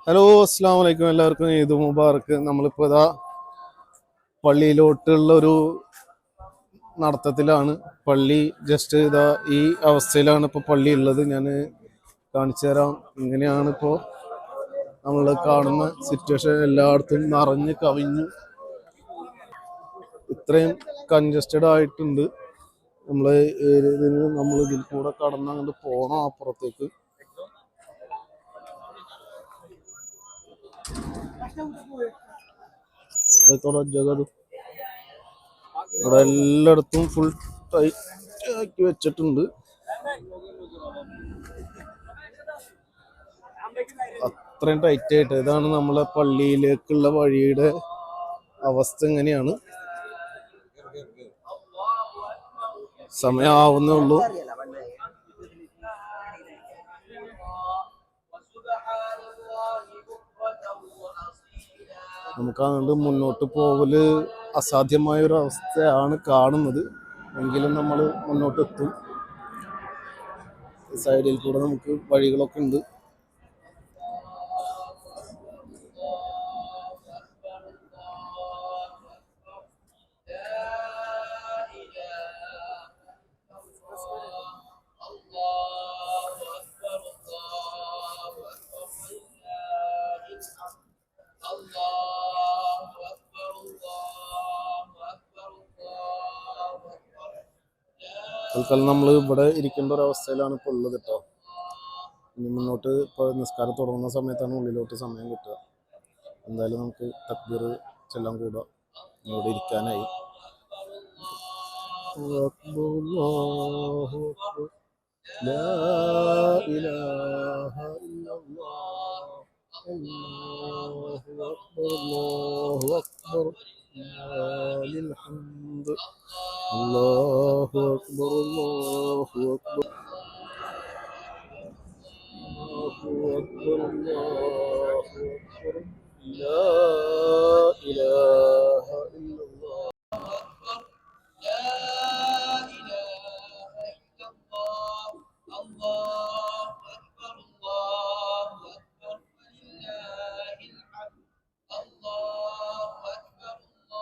Hello, അസ്സാം വലൈക്കും. എല്ലാവർക്കും ഈദ് മുബാറക്ക്. നമ്മളിപ്പോൾ ഇതാ പള്ളിയിലോട്ടുള്ള ഒരു നടത്തത്തിലാണ്. പള്ളി ജസ്റ്റ് ഇതാ ഈ അവസ്ഥയിലാണ് ഇപ്പോൾ പള്ളി ഉള്ളത്. ഞാൻ കാണിച്ചു തരാം. ഇങ്ങനെയാണ് ഇപ്പോൾ നമ്മൾ കാണുന്ന സിറ്റുവേഷൻ. എല്ലായിടത്തും നിറഞ്ഞ് കവിഞ്ഞു, ഇത്രയും കൺജസ്റ്റഡ് ആയിട്ടുണ്ട്. നമ്മൾ ഇതിൽ കൂടെ കടന്ന് അങ്ങോട്ട് പോകണം അപ്പുറത്തേക്ക്. ഇവിടെ എല്ലായിടത്തും ഫുൾ ടൈറ്റ് ആക്കി വെച്ചിട്ടുണ്ട്. അത്രയും ടൈറ്റ് ആയിട്ട്. ഇതാണ് നമ്മളെ പള്ളിയിലേക്കുള്ള വഴിയുടെ അവസ്ഥ. ഇങ്ങനെയാണ്. സമയമാവുന്നേ ഉള്ളൂ. നമുക്ക് അതുകൊണ്ട് മുന്നോട്ട് പോകല് അസാധ്യമായ ഒരു അവസ്ഥയാണ് കാണുന്നത്. എങ്കിലും നമ്മൾ മുന്നോട്ട് എത്തും. സൈഡിൽ കൂടെ നമുക്ക് വഴികളൊക്കെ ഉണ്ട്. തൽക്കാലം നമ്മൾ ഇവിടെ ഇരിക്കേണ്ട ഒരു അവസ്ഥയിലാണ് ഇപ്പോൾ ഉള്ളത് കേട്ടോ. ഇനി മുന്നോട്ട് ഇപ്പോൾ നിസ്കാരം തുടങ്ങുന്ന സമയത്താണ് ഉള്ളിലോട്ട് സമയം കിട്ടുക. എന്തായാലും നമുക്ക് തക്ബീർ ചെല്ലാൻ കൂടാം. ഇവിടെ ഇരിക്കാനായി. الله أكبر الله أكبر الله أكبر الله أكبر لا إله إلا الله لا إله إلا الله الله أكبر الله أكبر ولله الحمد الله أكبر الله أكبر الله أكبر لا إله إلا الله الله أكبر الله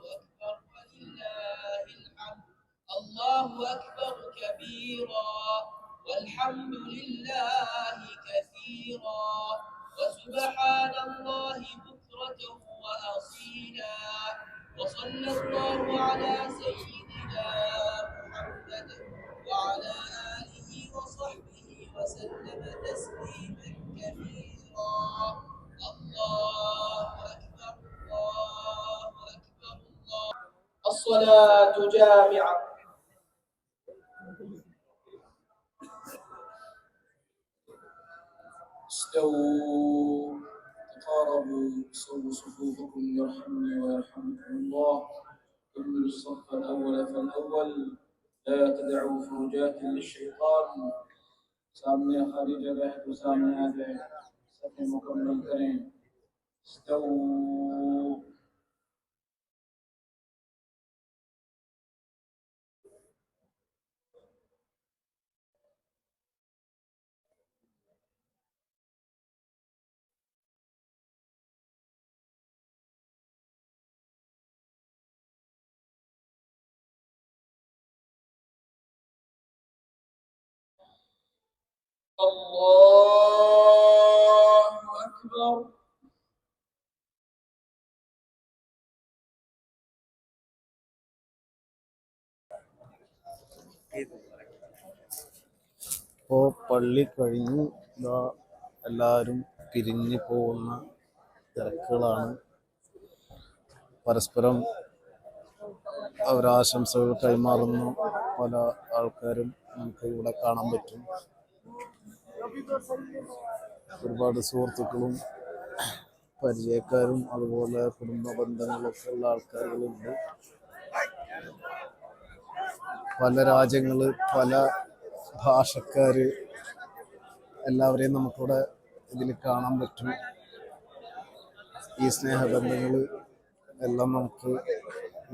أكبر ولله الحمد الله أكبر كبيرا والحمد لله كثيرا وسبحان الله بكرة وأصيلا وصلى الله على سيدنا محمد وعلى آله وصحبه وسلم تسليما كثيرا الله أكبر الله أكبر الله. الصلاة جامعة. استووا تقاربوا سووا صفوفكم يرحمني ويرحمكم الله. كملوا الصف الأول فالأول لا تدعوا فرجات للشيطان. सामने खाली जगह है तो सामने आ जाए. सफे मुकम्मल करें. استووا. الله أكبر. ഇപ്പോൾ പള്ളി കഴിഞ്ഞു ഇതാ എല്ലാവരും പിരിഞ്ഞു പോകുന്ന തിരക്കുകളാണ്. പരസ്പരം അവരാശംസകൾ കൈമാറുന്ന പല ആൾക്കാരും നമുക്ക് ഇവിടെ കാണാൻ പറ്റും. ഒരുപാട് സുഹൃത്തുക്കളും പരിചയക്കാരും അതുപോലെ കുടുംബ ബന്ധങ്ങളൊക്കെ ഉള്ള ആൾക്കാരുകളുണ്ട്. പല രാജ്യങ്ങള്, പല ഭാഷക്കാര്, എല്ലാവരെയും നമുക്കിവിടെ ഇതിൽ കാണാൻ പറ്റും. ഈ സ്നേഹബന്ധങ്ങൾ എല്ലാം നമുക്ക്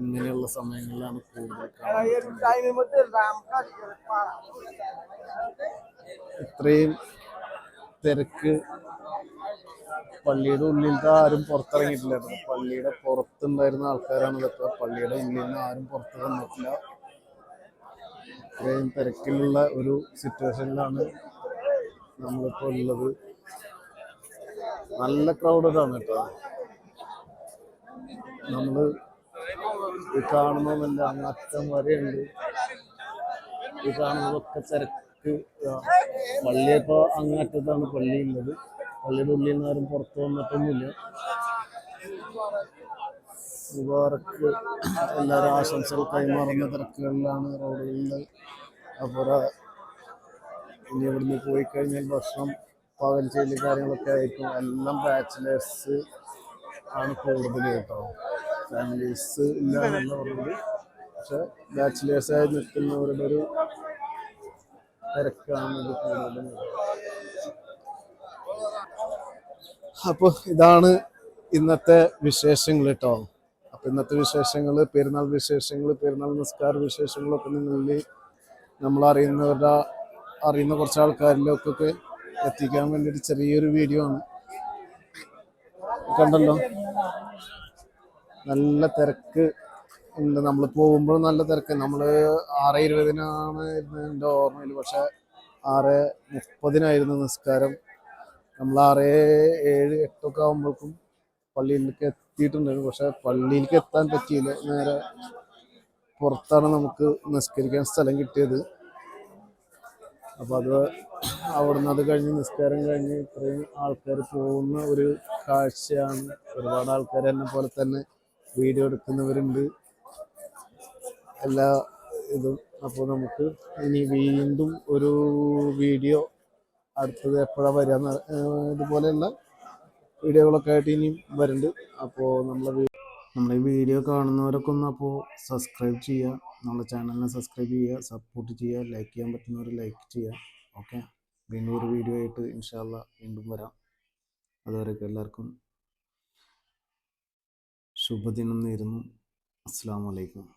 ഇങ്ങനെയുള്ള സമയങ്ങളിലാണ് കൂടുതൽ കാണാൻ ഇത്രയും തിരക്ക് പള്ളിയുടെ ഉള്ളിലത്തെ ആരും പുറത്തിറങ്ങിയിട്ടില്ലായിരുന്നു. പള്ളിയുടെ പുറത്തുണ്ടായിരുന്ന ആൾക്കാരാണ് ഇതൊക്കെ. പള്ളിയുടെ ഉള്ളിൽ നിന്ന് ആരും പുറത്ത് വന്നിട്ടില്ല. ഇത്രയും തിരക്കിലുള്ള ഒരു സിറ്റുവേഷനിലാണ് നമ്മളിപ്പോൾ ഉള്ളത്. നല്ല ക്രൗഡഡാണ് കേട്ടോ. നമ്മള് ഈ കാണുന്നതല്ല, അങ്ങറ്റം വരെയുണ്ട്. ഈ കാണുന്നതൊക്കെ തിരക്ക്. പള്ളിയപ്പോ അങ്ങറ്റത്താണ് പള്ളി ഉള്ളത്. പള്ളിയുടെ ഉള്ളിൽ നിന്ന് ആരും പുറത്ത് വന്നിട്ടൊന്നുമില്ല. മുബാറക്ക് എല്ലാവരും ആശംസകൾ കൈമാറുന്ന തിരക്കുകളിലാണ് റോഡുകളിൽ. അതുപോലെ ഇനി ഇവിടുന്ന് പോയി കഴിഞ്ഞാൽ ഭക്ഷണം പാകം ചെയ്യൽ കാര്യങ്ങളൊക്കെ ആയിരിക്കും. എല്ലാം ബാച്ചിലേഴ്സ് ആണ് കൂടുതൽ കേട്ടോ. ഫാമിലീസ് ഇല്ല എന്നല്ല പറയുന്നത്. പക്ഷെ ബാച്ചിലേഴ്സായി നിൽക്കുന്നവരുടെ ഒരു തിരക്കാണ് ഇത് കൂടുതലും. അപ്പോൾ ഇതാണ് ഇന്നത്തെ വിശേഷങ്ങൾ കേട്ടോ. അപ്പം ഇന്നത്തെ വിശേഷങ്ങൾ, പെരുന്നാൾ വിശേഷങ്ങൾ, പെരുന്നാൾ നിസ്കാര വിശേഷങ്ങളൊക്കെ നിങ്ങളിൽ നമ്മൾ അറിയുന്ന കുറച്ച് ആൾക്കാരിലേക്കൊക്കെ എത്തിക്കാൻ വേണ്ടിയിട്ട് ചെറിയൊരു വീഡിയോ ആണ്. കണ്ടല്ലോ, നല്ല തിരക്ക് ഉണ്ട്. നമ്മൾ പോകുമ്പോഴും നല്ല തിരക്ക്. നമ്മൾ 6:20 എൻ്റെ ഓർമ്മയിൽ. പക്ഷെ 6:30 നിസ്കാരം. നമ്മൾ 6:07, 8 ആകുമ്പോഴേക്കും പള്ളിയിലേക്ക് എത്തിയിട്ടുണ്ടായിരുന്നു. പക്ഷെ പള്ളിയിലേക്ക് എത്താൻ പറ്റിയില്ല. നേരെ പുറത്താണ് നമുക്ക് നിസ്കരിക്കാൻ സ്ഥലം കിട്ടിയത്. അപ്പോൾ അത് കഴിഞ്ഞ് നിസ്കാരം കഴിഞ്ഞ് ഇത്രയും ആൾക്കാർ പോകുന്ന ഒരു കാഴ്ചയാണ്. ഒരുപാട് ആൾക്കാർ എന്നെ പോലെ തന്നെ വീഡിയോ എടുക്കുന്നവരുണ്ട്, എല്ലാ ഇതും. അപ്പോൾ നമുക്ക് ഇനി വീണ്ടും ഒരു വീഡിയോ അടുത്തത് എപ്പോഴാണ് വരിക, ഇതുപോലെയുള്ള വീഡിയോകളൊക്കെ ആയിട്ട് ഇനിയും വരുന്നുണ്ട്. അപ്പോൾ നമ്മളെ വീഡിയോ കാണുന്നവരൊക്കെ ഒന്ന് അപ്പോൾ സബ്സ്ക്രൈബ് ചെയ്യുക. നമ്മുടെ ചാനലിനെ സബ്സ്ക്രൈബ് ചെയ്യുക, സപ്പോർട്ട് ചെയ്യുക, ലൈക്ക് ചെയ്യാൻ പറ്റുന്നവർ ലൈക്ക് ചെയ്യുക. ഓക്കെ, വീണ്ടും ഒരു വീഡിയോ ആയിട്ട് ഇൻഷാ അല്ലാഹ് വീണ്ടും വരാം. അതുവരെയൊക്കെ എല്ലാവർക്കും ശുഭദിനം നേരുന്നു. അസ്സലാമു അലൈക്കും.